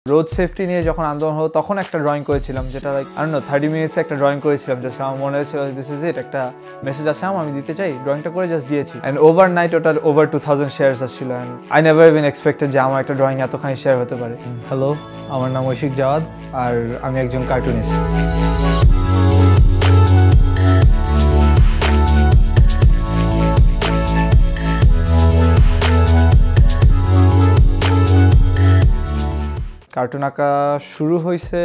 Road safety নিয়ে যখন আন্দোলন হলো তখন একটা ড্রয়িং করেছিলাম, যেটা লাইক আই ডোন্ট নো 30 মিনিটসে একটা ড্রয়িং করেছিলাম। জাস্ট আমার মনে হয়েছিল দিস ইজ ইট, একটা মেসেজ আছে আমি দিতে চাই, ড্রয়িংটা করে জাস্ট দিয়েছি। অ্যান্ড ওভারনাইট ওটার ওভার 2000 শেয়ারস আসছিল। And I never even expected যে আমার একটা ড্রয়িং এতখানি শেয়ার হতে পারে। হ্যালো, আমার নাম ঐশিক জাওয়াদ আর আমি একজন কার্টুনিস্ট। কার্টুন আঁকা শুরু হয়েছে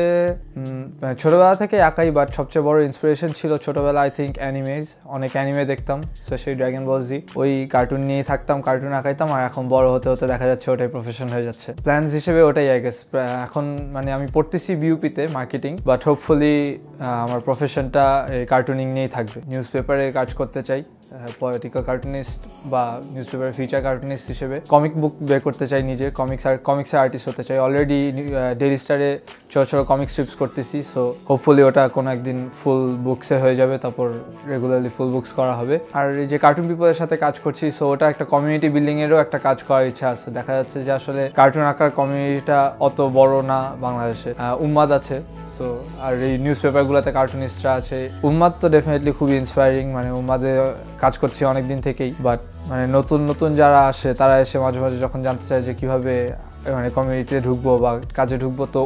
ছোটোবেলা থেকে আঁকাই, বাট সবচেয়ে বড় ইন্সপিরেশন ছিল ছোটোবেলা আই থিঙ্ক অ্যানিমেজ। অনেক অ্যানিমে দেখতাম, স্পেশালি ড্রাগন বল জি। ওই কার্টুন নিয়েই থাকতাম, কার্টুন আঁকাইতাম। আর এখন বড় হতে হতে দেখা যাচ্ছে ওটাই প্রফেশন হয়ে যাচ্ছে। প্ল্যানস হিসেবে ওটাই আই গেস। এখন মানে আমি পড়তেছি বিউপিতে মার্কেটিং, বাট হোপফুলি আমার প্রফেশনটা কার্টুনিং নিয়েই থাকবে। নিউজ পেপারে কাজ করতে চাই, পলিটিক্যাল কার্টুনিস্ট বা নিউজ পেপারের ফিচার কার্টুনিস্ট হিসেবে। কমিক বুক বের করতে চাই, নিজে কমিক্সের আর্টিস্ট হতে চাই। অলরেডি ডেইলি স্টারে ছোটো ছোটো কমিক স্ট্রিপস করতেছি, সো হোপফুলি ওটা কোনো একদিন ফুল বুকসে হয়ে যাবে, তারপর রেগুলারলি ফুল বুকস করা হবে। আর এই যে কার্টুন পিপলের সাথে কাজ করছি, সো ওটা একটা কমিউনিটি বিল্ডিংয়েরও একটা কাজ করার ইচ্ছা আছে। দেখা যাচ্ছে যে আসলে কার্টুন আঁকার কমিউনিটিটা অত বড় না বাংলাদেশে। উম্মাদ আছে, সো আর এই নিউজ পেপারগুলোতে কার্টুনিস্টরা আছে। উম্মাদ তো ডেফিনেটলি খুবই ইন্সপায়ারিং, মানে উম্মাদে কাজ করছি অনেক দিন থেকেই। বাট মানে নতুন নতুন যারা আসে তারা এসে মাঝে মাঝে যখন জানতে চায় যে কীভাবে মানে কমিউনিটিতে ঢুকবো বা কাজে ঢুকবো, তো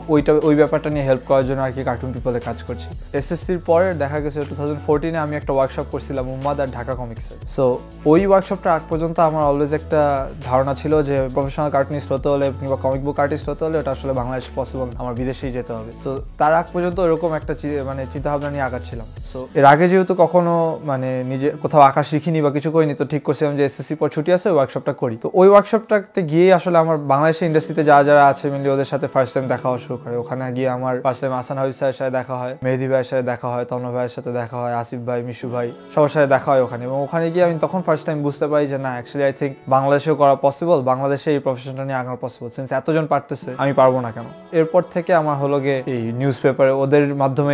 ওই ব্যাপারটা নিয়ে হেল্প করার জন্য আর কি কার্টুন পিপলে কাজ করছি। এসএসসির পরে দেখা গেছে 2014-এ আমি একটা ওয়ার্কশপ করছিলাম উম্মাদ আর ঢাকা কমিক্সে। সো ওই ওয়ার্কশপটা আগ পর্যন্ত আমার অলওয়েজ একটা ধারণা ছিল যে প্রফেশনাল কার্টুনিস্ট হতে হলে কিংবা কমিক বুক আর্টিস্ট হতে হলে ওটা আসলে বাংলাদেশে পসিবল, আমার বিদেশেই যেতে হবে। সো তার আগ পর্যন্ত ওরকম একটা মানে চিন্তাভাবনা নিয়ে আঁকাচ্ছিলাম। সো এর আগে যেহেতু কখনো মানে নিজে কোথাও আঁকা শিখিনি বা কিছু করিনি, তো ঠিক করছিলাম যে এসএসসি পর ছুটি আছে, ওয়ার্কশপটা করি। তো ওই ওয়ার্কশপটাতে গিয়েই আসলে আমার বাংলাদেশের ইন্ডাস্ট্রিতে যারা আছে মেনলি ওদের সাথে ফার্স্ট টাইম দেখা হওয়া শুরু করে। ওখানে গিয়ে আমার ফার্স্ট টাইম আসান হাবিব স্যারের সাথে দেখা হয়, মেহেদি ভাইয়ের সাথে দেখা হয়, তন্ময় ভাইয়ের সাথে দেখা হয়, আসিফ ভাই, মিশু ভাই, সবার সাথে দেখা হয় ওখানে। এবং ওখানে গিয়ে আমি তখন ফার্স্ট টাইম বুঝতে পারি যে না, অ্যাকচুয়ালি আই থিঙ্ক বাংলাদেশেও করা পসিবল, বাংলাদেশে এই প্রফেশনটা নিয়ে আগানো পসিবল। সিন্স এতজন পারতেছে, আমি পারবো না কেন? এরপর থেকে আমার হলো গিয়ে এই নিউজ পেপারে ওদের মাধ্যমে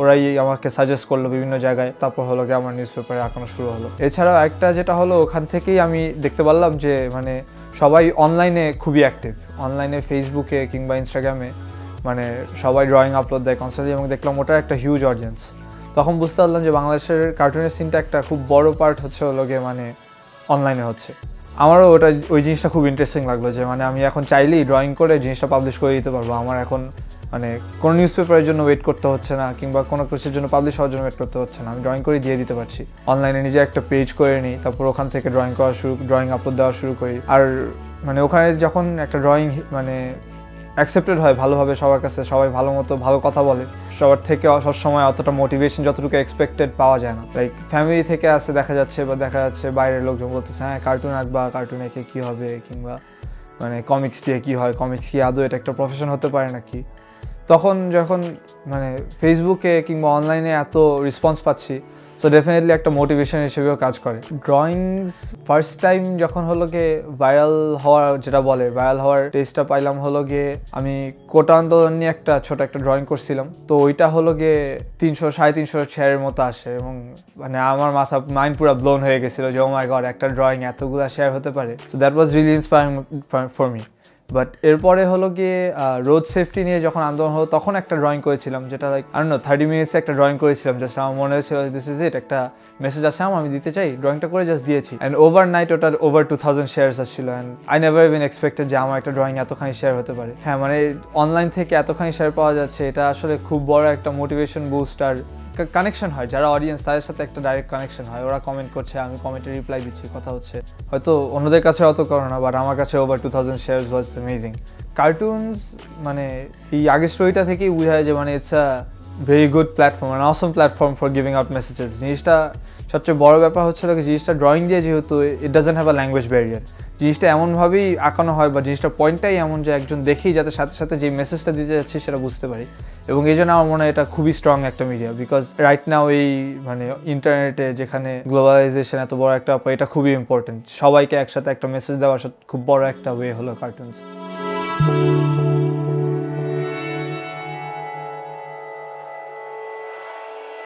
ওরাই আমাকে সাজেস্ট করলো বিভিন্ন জায়গায়, তারপর হলো গিয়ে আমার নিউজ পেপারে আঁকানো শুরু হলো। এছাড়াও একটা যেটা হলো, ওখান থেকেই আমি দেখতে পারলাম যে মানে সবাই অনলাইনে খুবই অ্যাক্টিভ। অনলাইনে ফেসবুকে কিংবা ইনস্টাগ্রামে মানে সবাই ড্রয়িং আপলোড দেয় কনস্ট্যান্টলি, এবং দেখলাম ওটার একটা হিউজ অডিয়েন্স। তখন বুঝতে পারলাম যে বাংলাদেশের কার্টুনের সিনটা একটা খুব বড় পার্ট হচ্ছে হলো গিয়ে মানে অনলাইনে হচ্ছে। আমারও ওই জিনিসটা খুব ইন্টারেস্টিং লাগলো যে মানে আমি এখন চাইলেই ড্রয়িং করে জিনিসটা পাবলিশ করে দিতে পারবো। আমার এখন মানে কোনো নিউজ পেপারের জন্য ওয়েট করতে হচ্ছে না, কিংবা কোনো কিছুর জন্য পাবলিশ হওয়ার জন্য ওয়েট করতে হচ্ছে না। আমি ড্রয়িং করে দিয়ে দিতে পারছি। অনলাইনে নিজে একটা পেজ করে নিই, তারপর ওখান থেকে ড্রয়িং আপলোড দেওয়া শুরু করি। আর মানে ওখানে যখন একটা ড্রয়িং মানে অ্যাকসেপ্টেড হয় ভালোভাবে সবার কাছে, সবাই ভালো কথা বলে, সবার থেকে সবসময় অতটা মোটিভেশন যতটুকু এক্সপেক্টেড পাওয়া যায় না। লাইক ফ্যামিলি থেকে আসে দেখা যাচ্ছে বাইরের লোকজন বলতেছে হ্যাঁ কার্টুন আঁকবা, কার্টুন এঁকে কী হবে, কিংবা মানে কমিক্স দিয়ে কী হয়, কমিক্স কি আদৌ এটা একটা প্রফেশন হতে পারে নাকি। তখন যখন মানে ফেসবুকে কিংবা অনলাইনে এত রেসপন্স পাচ্ছি, সো ডেফিনেটলি একটা মোটিভেশন হিসেবেও কাজ করে। ড্রয়িংস ফার্স্ট টাইম যখন হলো গিয়ে ভাইরাল হওয়ার টেস্টটা পাইলাম হলো গিয়ে আমি কোটা আন্দোলন নিয়ে একটা ছোট একটা ড্রয়িং করছিলাম। তো ওইটা হলো গিয়ে 300-350 শেয়ারের মতো আসে, এবং মানে আমার মাইন্ড পুরো ব্লোন হয়ে গেছিলো যে ও মাই গড, একটা ড্রয়িং এতগুলো শেয়ার হতে পারে। So that was really inspiring for me. But এরপরে হলো গিয়ে রোড সেফটি নিয়ে যখন আন্দোলন হলো তখন একটা ড্রয়িং করেছিলাম, যেটা লাইক আই ডোন্ট নো 30 মিনিটসে একটা ড্রয়িং করেছিলাম। জাস্ট আমার মনে হয়েছিল দিস ইজ ইট, একটা মেসেজ আছে আমি দিতে চাই, ড্রয়িংটা করে জাস্ট দিয়েছি। অ্যান্ড ওভারনাইট ওটার ওভার 2000 শেয়ারস আসছিল। And I never even expected যে আমার একটা ড্রয়িং এতখানি শেয়ার হতে পারে। হ্যাঁ মানে অনলাইন থেকে এতখানি শেয়ার পাওয়া যাচ্ছে, এটা আসলে খুব বড় একটা মোটিভেশন বুস্ট। আর কানেকশন হয়, যারা অডিয়েন্স তাদের সাথে একটা ডাইরেক্ট কানেকশন হয়। ওরা কমেন্ট করছে, আমি কমেন্টে রিপ্লাই দিচ্ছি, কথা হচ্ছে। হয়তো অন্যদের কাছে অত করো না, বাট আমার কাছে over 2000 shares was amazing. Cartoons মানে এই আগের স্টোরিটা থেকেই বোঝায় যে মানে it's a very good platform, an Assam platform for giving out messages. জিনিসটা সবচেয়ে বড় ব্যাপার হচ্ছে জিনিসটা ড্রয়িং দিয়ে যেহেতু it doesn't have a language barrier, জিনিসটা এমনভাবেই আঁকানো হয় বা জিনিসটার পয়েন্টটাই এমন যে একজন দেখেই যাতে সাথে সাথে যে মেসেজটা দিতে যাচ্ছে সেটা বুঝতে পারি। এবং এই জন্য আমার মনে হয় এটা খুবই স্ট্রং একটা মিডিয়া, বিকজ রাইট নাও এই মানে ইন্টারনেটে যেখানে গ্লোবালাইজেশন এত বড় একটা, এটা খুবই ইম্পর্টেন্ট। সবাইকে একসাথে একটা মেসেজ দেওয়ার খুব বড় একটা ওয়ে হলো কার্টুনস।